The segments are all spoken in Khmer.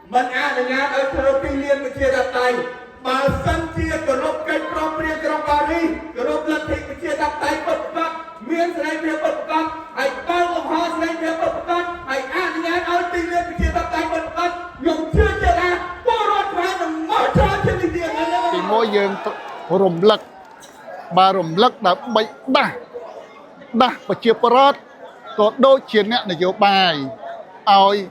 mình ăn là nhà ở thơ phi liên của chia đặt tay mà sân chia của rốt cây trong riêng trong Paris của rốt lật thị của chia đặt tay bật bật miếng sấy miếng bật bật hãy bao gồm hoa sấy miếng bật bật hãy ăn nhà ở phi liên của chia đặt tay bật bật dùng chưa chia ra bó rốt phải nằm mở cho trên thị trường này thì mỗi dương rùm lật bà rùm lật đã bị đá và chia prot có đôi chiến này vô bài ôi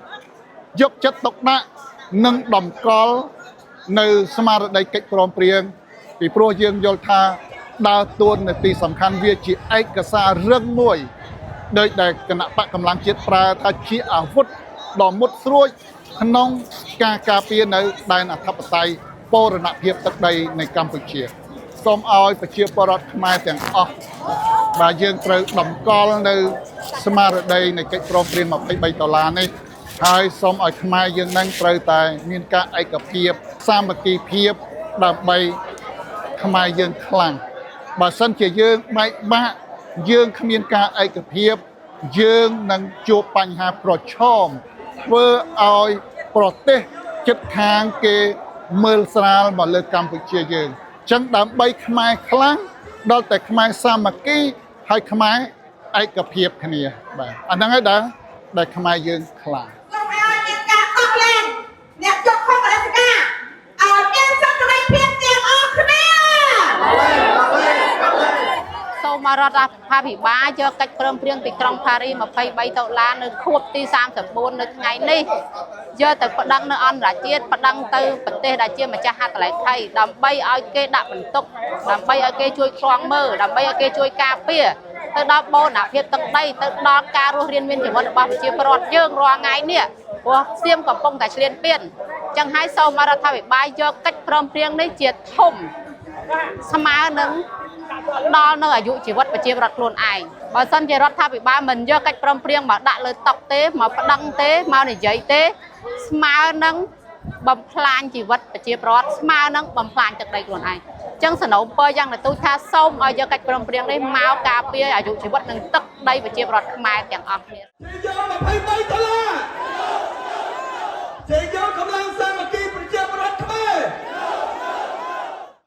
dốc chất tốc đá nâng đồng có nơi Smart đây cách prom prieng vì pro dương vô tha đa tuôn thì sầm khăn việc chỉ ai cả xa rừng mùi đời đại cái nạp bạc cầm lăng chết pra tha chỉ ở phút đỏ một xuôi nông ca pia nơi đại nạp thập tay po rồi nạp hiệp tất đâyในกัมพูชีសូមឲ្យប្រជាពលរដ្ឋខ្មែរទាំងអស់បាទយើងត្រូវដំកល់នៅស្មារតីនៃកិច្ចព្រមព្រៀង$23នេះហើយសូមឲ្យខ្មែរយើងនឹងត្រូវតែមានការឯកភាពសាមគ្គីភាពដើម្បីខ្មែរយើងខ្លាំងបើសិនជាយើងបែកបាក់យើងគ្មានការឯកភាពយើងនឹងជួបបញ្ហាប្រឈមធ្វើឲ្យប្រទេសជិតខាងគេមើលស្រាលមកលើកម្ពុជាយើងចឹងដើម្បីខ្មែរខ្លាំងដល់តែខ្មែរសាមគ្គីហើយខ្មែរឯកភាពគ្នាបាទអាហ្នឹងហើយដែលខ្មែរយើងខ្លាំងសូមឲ្យមានការដោះលែងអ្នកយកខុសរាជការឲ្យមានសន្តិភាពទាំងអស់គ្នាសូមរដ្ឋាភិបាលយកកិច្ចព្រមព្រៀងទីក្រុងប៉ារីស$23នៅខួបទី34នៅថ្ងៃនេះយកទៅប្តឹងនៅអន្តរជាតិប្តឹងទៅប្រទេសដែលជាម្ចាស់ហត្ថលេខីដើម្បីឲ្យគេដាក់បន្ទុកដើម្បីឲ្យគេជួយឃ្លាំមើលដើម្បីឲ្យគេជួយការពារទៅដល់បូរណភាពទឹកដីទៅដល់ការរស់រានមានជីវិតរបស់ប្រជាពលរដ្ឋយើងរាល់ថ្ងៃនេះព្រោះសៀមកំពុងតែឈ្លានពានចឹងហើយសូមរដ្ឋាភិបាលយកកិច្ចព្រមព្រៀងនេះជាធំស្មើនឹងដល់នៅអាយុជីវិតប្រជាពលរដ្ឋខ្លួនឯងបើសិនជារដ្ឋាភិបាលមិនយកកិច្ចព្រមព្រៀងមកដាក់លើតុទេមកប្តឹងទេមកនិយាយទេស្មើនឹងបំផ្លាញជីវិតប្រជាពលរដ្ឋស្មើនឹងបំផ្លាញទឹកដីខ្លួនឯងអញ្ចឹងសំណូមពរយ៉ាងទូចថាសូមឲ្យយកកិច្ចព្រមព្រៀងនេះមកការពារអាយុជីវិតនិងទឹកដីប្រជាពលរដ្ឋខ្មែរទាំងអស់គ្នាជាយក$23ជាយកកម្លាំងសាមគ្គី